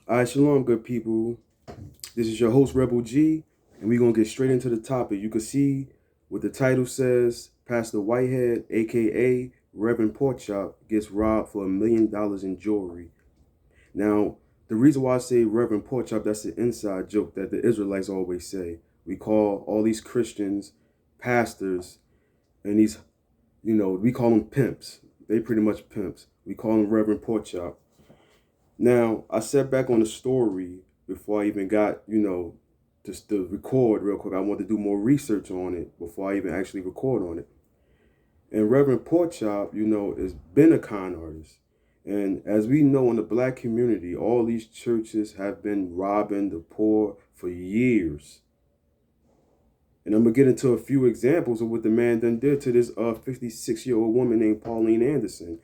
All right, shalom, good people. This is your host, Rebel G, and we're going to get straight into the topic. You can see what the title says. Pastor Whitehead, a.k.a. Rev.pork gets robbed for $1 million in jewelry. Now, the reason why I say Rev.pork, that's an inside joke that the Israelites always say. We call all these Christians pastors, and we call them pimps. They pretty much pimps. We call them Rev.pork. Now, I sat back on the story before I even got, just to record real quick. I wanted to do more research on it before I even actually record on it. And Reverend Porkchop, has been a con artist. And as we know in the black community, all these churches have been robbing the poor for years. And I'm going to get into a few examples of what the man done did to this 56-year-old woman named Pauline Anderson.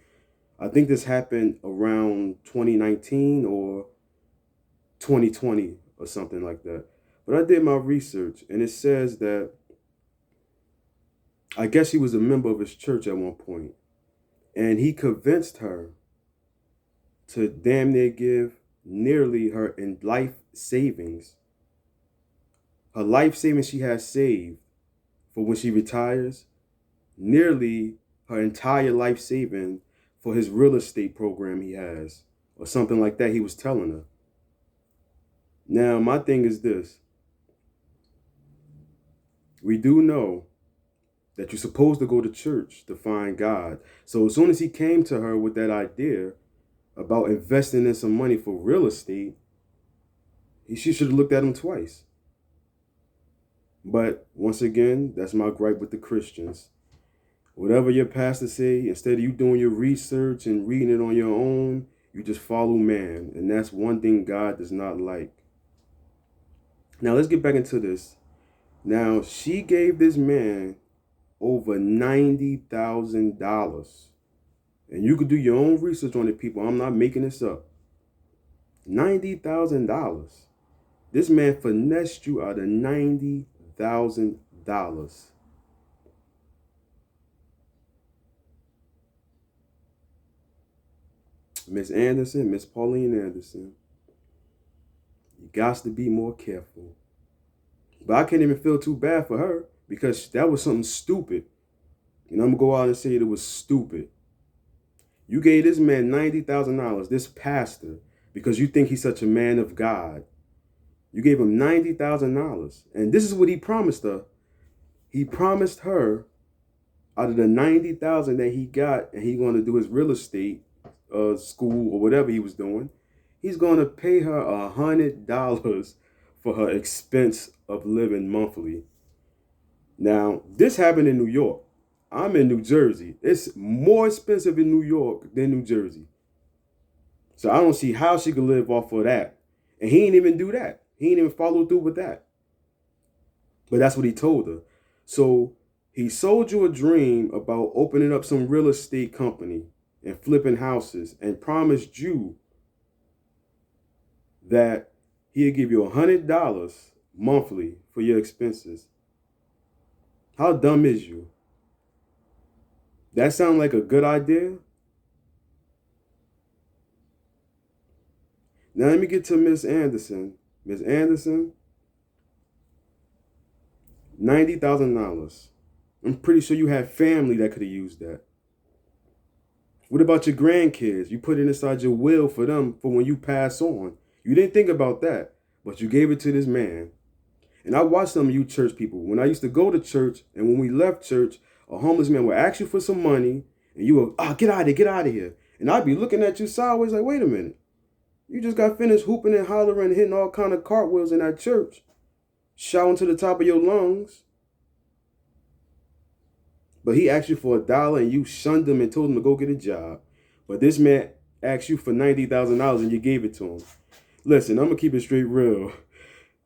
I think this happened around 2019 or 2020 or something like that. But I did my research, and it says that I guess she was a member of his church at one point, and he convinced her to damn near give nearly her in life savings. Her life savings she has saved for when she retires, nearly her entire life saving for his real estate program he has, or something like that he was telling her. Now, my thing is this. We do know that you're supposed to go to church to find God. So as soon as he came to her with that idea about investing in some money for real estate, she should have looked at him twice. But once again, that's my gripe with the Christians. Whatever your pastor say, instead of you doing your research and reading it on your own, you just follow man. And that's one thing God does not like. Now, let's get back into this. Now, she gave this man over $90,000. And you could do your own research on it, people. I'm not making this up. $90,000. This man finessed you out of $90,000. Miss Anderson, Miss Pauline Anderson, you got to be more careful. But I can't even feel too bad for her because that was something stupid. And I'm going to go out and say it was stupid. You gave this man $90,000, this pastor, because you think he's such a man of God. You gave him $90,000. And this is what he promised her. He promised her out of the $90,000 that he got, and he's going to do his real estate school or whatever he was doing, he's going to pay her $100 for her expense of living monthly. Now, this happened in New York. I'm in New Jersey. It's more expensive in New York than New Jersey. So I don't see how she could live off of that. And he ain't even do that. He ain't even follow through with that. But that's what he told her. So he sold you a dream about opening up some real estate company and flipping houses and promised you that he'll give you $100 monthly for your expenses. How dumb is you? That sound like a good idea? Now let me get to Miss Anderson. Miss Anderson, $90,000. I'm pretty sure you have family that could have used that. What about your grandkids? You put it inside your will for them for when you pass on. You didn't think about that, but you gave it to this man. And I watched some of you church people. When I used to go to church and when we left church, a homeless man would ask you for some money and you would, get out of here, get out of here. And I'd be looking at you sideways like, wait a minute. You just got finished hooping and hollering, hitting all kind of cartwheels in that church, shouting to the top of your lungs. But he asked you for $1 and you shunned him and told him to go get a job. But this man asked you for $90,000 and you gave it to him. Listen, I'm going to keep it straight real.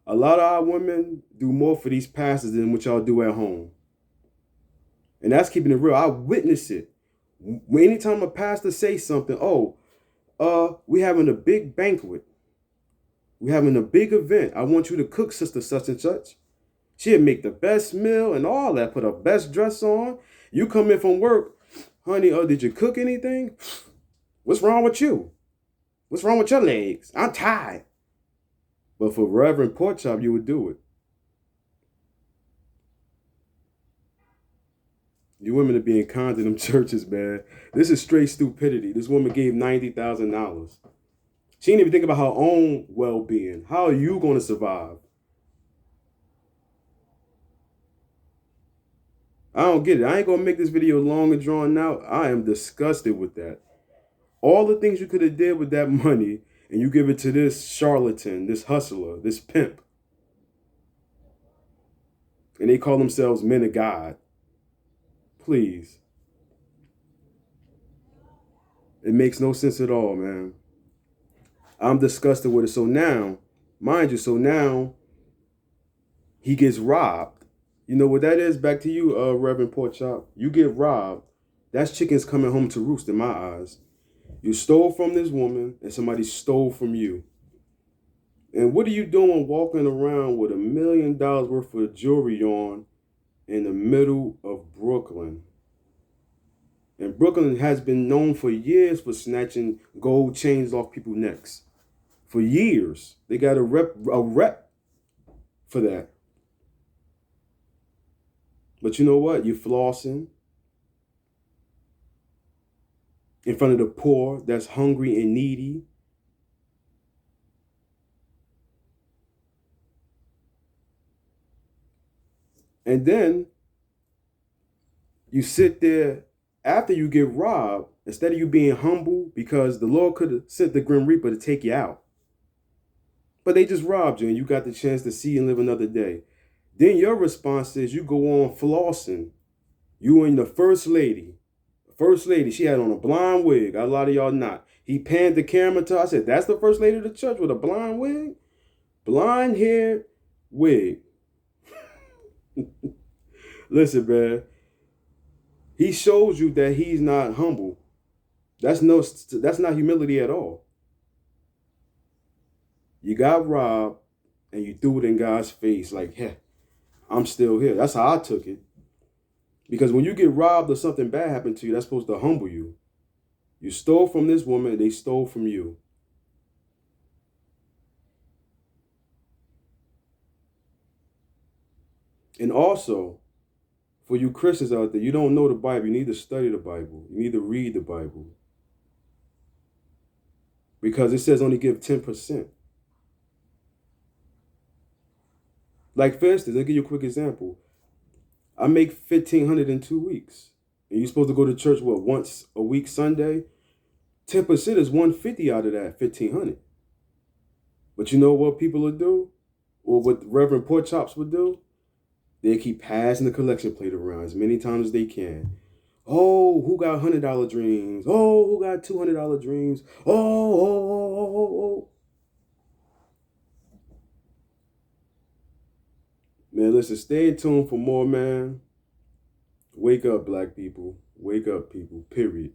A lot of our women do more for these pastors than what y'all do at home. And that's keeping it real. I witness it. Anytime a pastor says something, we having a big banquet. We having a big event. I want you to cook, sister such and such. She'll make the best meal and all that, put her best dress on. You come in from work, honey, did you cook anything? What's wrong with you? What's wrong with your legs? I'm tired. But for Reverend Pork Chop, you would do it. You women are being kind to them churches, man. This is straight stupidity. This woman gave $90,000. She didn't even think about her own well-being. How are you going to survive? I don't get it. I ain't going to make this video long and drawn out. I am disgusted with that. All the things you could have did with that money, and you give it to this charlatan, this hustler, this pimp. And they call themselves men of God. Please. It makes no sense at all, man. I'm disgusted with it. So now, mind you, he gets robbed. You know what that is? Back to you, Reverend Pork Chop. You get robbed. That's chickens coming home to roost in my eyes. You stole from this woman and somebody stole from you. And what are you doing walking around with $1 million worth of jewelry on in the middle of Brooklyn? And Brooklyn has been known for years for snatching gold chains off people's necks. For years. They got a rep for that. But you know what? You're flossing in front of the poor that's hungry and needy. And then you sit there after you get robbed, instead of you being humble, because the Lord could have sent the Grim Reaper to take you out. But they just robbed you and you got the chance to see and live another day. Then your response is you go on flossing. You and the first lady. First lady, she had on a blonde wig. A lot of y'all not. He panned the camera to her. I said, that's the first lady of the church with a blonde wig? Blonde hair wig. Listen, man. He shows you that he's not humble. That's not humility at all. You got robbed and you threw it in God's face like, hey, I'm still here. That's how I took it. Because when you get robbed or something bad happened to you, that's supposed to humble you. You stole from this woman, they stole from you. And also, for you Christians out there, you don't know the Bible. You need to study the Bible. You need to read the Bible. Because it says only give 10%. Like, for instance, I'll give you a quick example. I make $1,500 in 2 weeks. And you're supposed to go to church, what, once a week Sunday? 10% is 150 out of that 1,500. But you know what people will do? Or what Reverend Pork Chops would do? They keep passing the collection plate around as many times as they can. Oh, who got $100 dreams? Oh, who got $200 dreams? Oh. Man, listen, stay tuned for more, man. Wake up, black people. Wake up, people, period.